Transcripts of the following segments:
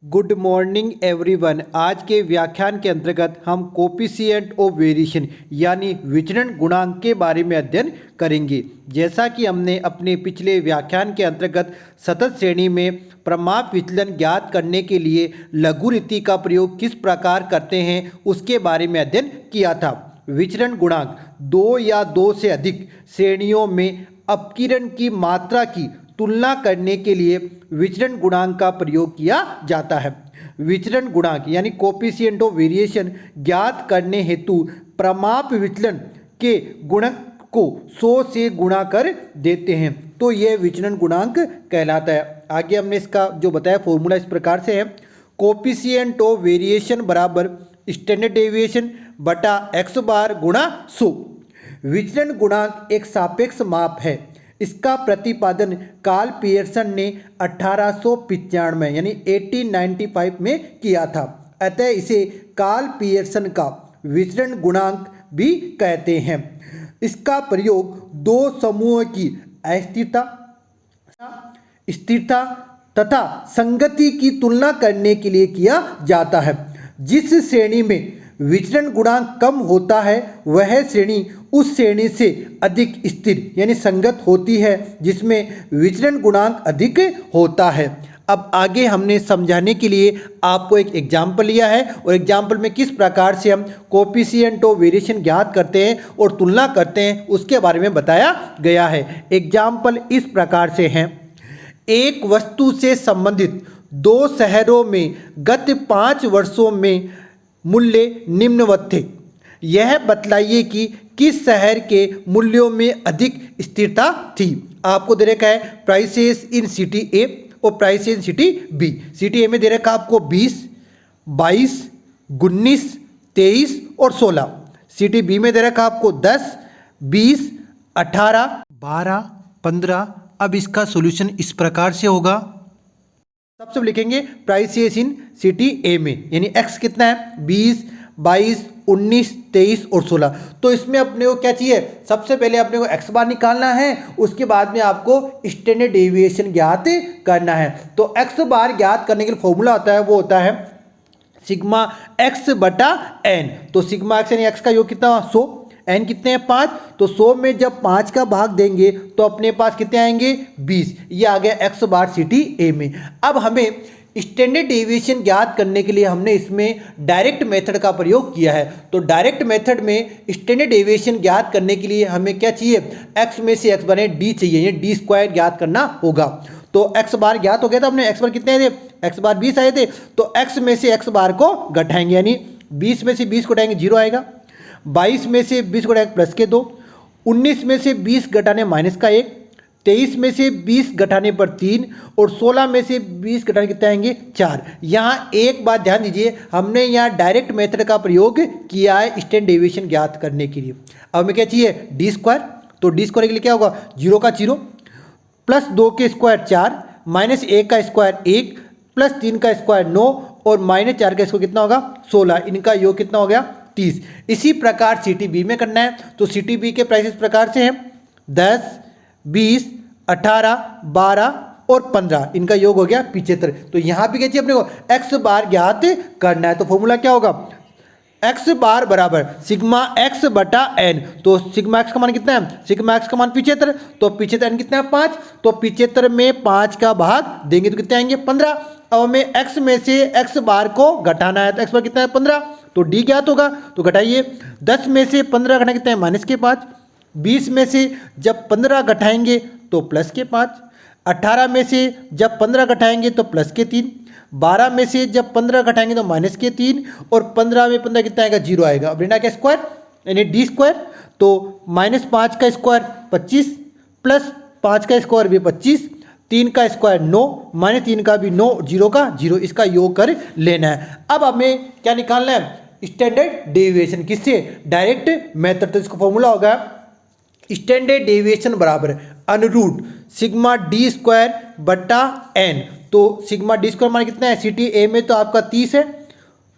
Good morning everyone. आज के व्याख्यान के अंतर्गत हम कोफिशिएंट ऑफ वेरिएशन यानी विचलन गुणांक के बारे में अध्ययन करेंगे। जैसा कि हमने अपने पिछले व्याख्यान के अंतर्गत सतत श्रेणी में प्रमाप विचलन ज्ञात करने के लिए लघु रीति का प्रयोग किस प्रकार करते हैं उसके बारे में अध्ययन किया था। विचलन गुणांक दो या दो से अधिक श्रेणियों में अपकिरण की मात्रा की तुलना करने के लिए विचलन गुणांक का प्रयोग किया जाता है। विचलन गुणांक यानी कोफिशिएंट ऑफ वेरिएशन ज्ञात करने हेतु प्रमाप विचलन के गुणक को 100 से गुणा कर देते हैं तो यह विचलन गुणांक कहलाता है। आगे हमने इसका जो बताया फॉर्मूला इस प्रकार से है, कोफिशिएंट ऑफ वेरिएशन बराबर स्टैंडर्ड डेविएशन बटा एक्स बार गुणा 100। विचलन गुणांक एक सापेक्ष माप है। इसका प्रतिपादन कार्ल पियर्सन ने 1895 यानी 1895 में किया था। अतः इसे कार्ल पियर्सन का विचलन गुणांक भी कहते हैं। इसका प्रयोग दो समूहों की अस्थिरता स्थिरता तथा संगति की तुलना करने के लिए किया जाता है। जिस श्रेणी में विचलन गुणांक कम होता है वह श्रेणी उस श्रेणी से अधिक स्थिर यानी संगत होती है जिसमें विचलन गुणांक अधिक होता है। अब आगे हमने समझाने के लिए आपको एक एग्जाम्पल लिया है और एग्जाम्पल में किस प्रकार से हम कोफिशिएंट ऑफ वेरिएशन ज्ञात करते हैं और तुलना करते हैं उसके बारे में बताया गया है। एग्जाम्पल इस प्रकार से हैं, एक वस्तु से संबंधित दो शहरों में गत 5 वर्षों में मूल्य निम्नवत थे। यह बतलाइए कि किस शहर के मूल्यों में अधिक स्थिरता थी। आपको दे रखा है प्राइसेस इन सिटी ए और prices in city B. City A में दे रखा आपको 20, 22, 19, 23 और 16। सिटी बी में दे रखा आपको 10, 20, 18, 12, 15। अब इसका सॉल्यूशन इस प्रकार से होगा। सबसे लिखेंगे प्राइसेस इन सिटी ए में यानी एक्स कितना है 20, 22, 19, 23 और 16। तो इसमें अपने को क्या चाहिए, सबसे पहले अपने को एक्स बार निकालना है, उसके बाद में आपको स्टैंडर्ड डेविएशन ज्ञात करना है। तो एक्स बार ज्ञात करने के लिए फॉर्मूला होता है, वो होता है सिग्मा एक्स बटा एन। तो सिग्मा एक्स यानी एक्स का योग कितना 100, एन कितने हैं 5। तो 100 में जब 5 का भाग देंगे तो अपने पास कितने आएंगे 20। ये आ गया एक्स बार सिटी ए में। अब हमें स्टैंडर्ड डेविएशन ज्ञात करने के लिए हमने इसमें डायरेक्ट मेथड का प्रयोग किया है। तो डायरेक्ट मेथड में स्टैंडर्ड डेविएशन ज्ञात करने के लिए हमें क्या चाहिए, एक्स में से एक्स बने डी चाहिए, ये डी स्क्वायर ज्ञात करना होगा। तो एक्स बार ज्ञात हो गया था, हमने एक्स बार कितने आए थे, एक्स बार 20 आए थे। तो एक्स में से एक्स बार को घटाएंगे यानी 20 में से 20 को घटाएंगे 0 आएगा, 22 में से 20 को घटाएंगे प्लस के 2, 19 में से 20 घटाने माइनस का 1, 23 में से 20 घटाने पर 3 और 16 में से 20 घटाने कितने आएंगे 4। यहाँ एक बात ध्यान दीजिए, हमने यहाँ डायरेक्ट मेथड का प्रयोग किया है स्टैंडर्ड डेविएशन ज्ञात करने के लिए। अब हमें क्या चाहिए डी स्क्वायर। तो डी स्क्वायर के लिए क्या होगा 0 का 0 प्लस 2 के स्क्वायर 4 माइनस 1 का स्क्वायर 1 प्लस 3 का स्क्वायर 9 और माइनस 4 का स्क्वायर कितना होगा 16। इनका योग कितना हो गया 30। इसी प्रकार सिटी बी में करना है। तो सिटी बी के प्राइस इस प्रकार से हैं 10, 20, 18, 12 और 15। इनका योग हो गया 75। तो यहाँ भी क्या चाहिए अपने को एक्स बार ज्ञात करना है। तो फॉर्मूला क्या होगा, एक्स बार बराबर सिग्मा एक्स बटा एन। तो सिग्मा एक्स का मान कितना है, सिग्मा एक्स का मान 75। तो 75 एन कितना है 5। तो 75 में 5 का भाग देंगे तो कितने आएंगे 15। अब हमें एक्स में से एक्स बार को घटाना है। तो एक्स बार कितना है 15। तो डी ज्ञात होगा तो घटाइए, 10 में से 15 घटाना कितना है माइनस के 5, 20 में से जब 15 घटाएंगे तो प्लस के 5, 18 में से जब 15 घटाएंगे तो प्लस के 3, 12 में से जब 15 घटाएंगे तो माइनस के 3 और 15 में 15 कितना आएगा 0 आएगा। अब लेना क्या स्क्वायर यानी डी स्क्वायर। तो -5 का स्क्वायर 25 प्लस 5 का स्क्वायर भी 25, 3 का स्क्वायर 9 माइनस 3 का भी 9, 0 का 0, इसका योग कर लेना है। अब हमें क्या निकालना है स्टैंडर्ड डेविएशन, किससे डायरेक्ट मेथड। तो इसका फॉर्मूला होगा स्टैंडर्ड डेविएशन बराबर अनुरूट सिग्मा डी स्क्वायर बटा एन। तो सिग्मा डी स्क्वायर मान कितना है, सिटी ए में तो आपका 30 है,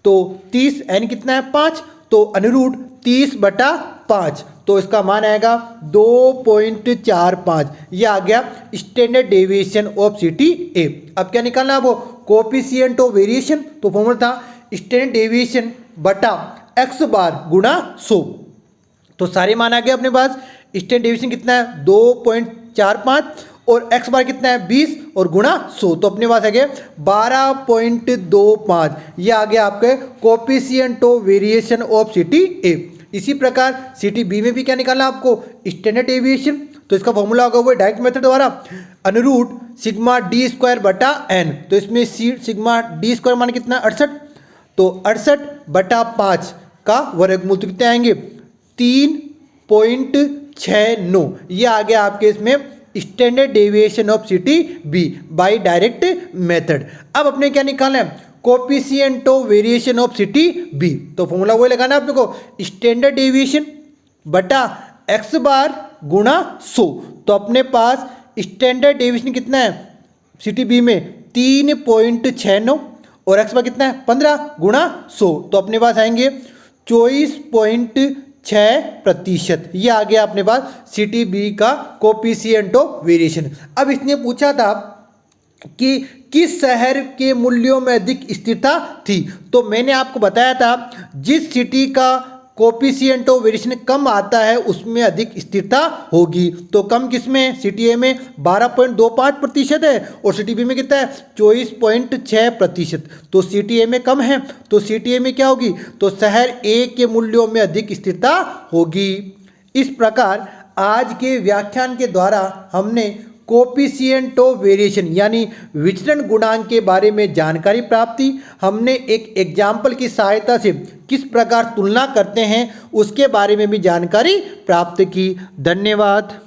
तो 30 एन कितना है 5, तो अनुरूट 30 बटा 5। तो इसका मान आएगा 2.45। ये आ गया स्टैंडर्ड डेविएशन ऑफ सिटी ए। अब क्या निकालना है वो कोएफिशिएंट ऑफ वेरिएशन, तो फॉर्मूला था स्टैंडर्ड डेविएशन बटा x बार गुणा 100। तो सारे मान आ गए अपने पास। स्टैंडर्ड डेविएशन कितना है 2.45 और x बार कितना है 20 और गुणा 100, तो अपने पास आ गया 12.25। ये आ गया आपके coefficient of variation of city A. इसी प्रकार सिटी बी में भी क्या निकालना आपको स्टैंडर्ड डेविएशन, तो इसका फॉर्मूला होगा वो डायरेक्ट मेथड द्वारा अनुरूट सिग्मा डी स्क्वायर बटा एन। तो इसमें सिग्मा डी स्क्वायर मान कितना 68, तो 68/5 का वर्गमूल तो कितने आएंगे 3.69। ये आ गया आपके इसमें standard deviation of city B by direct method. अब अपने क्या निकालना है coefficient of variation of city B, तो फॉर्मूला वही लगाना है अपने को स्टैंडर्ड डेविएशन बटा x बार गुणा 100। तो अपने पास स्टैंडर्ड डेविएशन कितना है सिटी बी में 3.69 और x बार कितना है 15 गुणा 100, तो अपने पास आएंगे 24.6%। ये आ गया अपने पास सिटी बी का कोएफिशिएंट ऑफ वेरिएशन। अब इसने पूछा था कि किस शहर के मूल्यों में अधिक स्थिरता थी, तो मैंने आपको बताया था जिस सिटी का कोएफिशिएंट ऑफ वेरिएशन कम आता है उसमें अधिक स्थिरता होगी। तो कम किसमें सिटी ए में 12.25% है और सिटी बी में कितना है 24.6%। तो सिटी ए में कम है तो सिटी ए में क्या होगी, तो शहर ए के मूल्यों में अधिक स्थिरता होगी। इस प्रकार आज के व्याख्यान के द्वारा हमने कोएफिशिएंट ऑफ वेरिएशन यानी विचलन गुणांक के बारे में जानकारी प्राप्त की। हमने एक एग्जाम्पल की सहायता से किस प्रकार तुलना करते हैं उसके बारे में भी जानकारी प्राप्त की। धन्यवाद।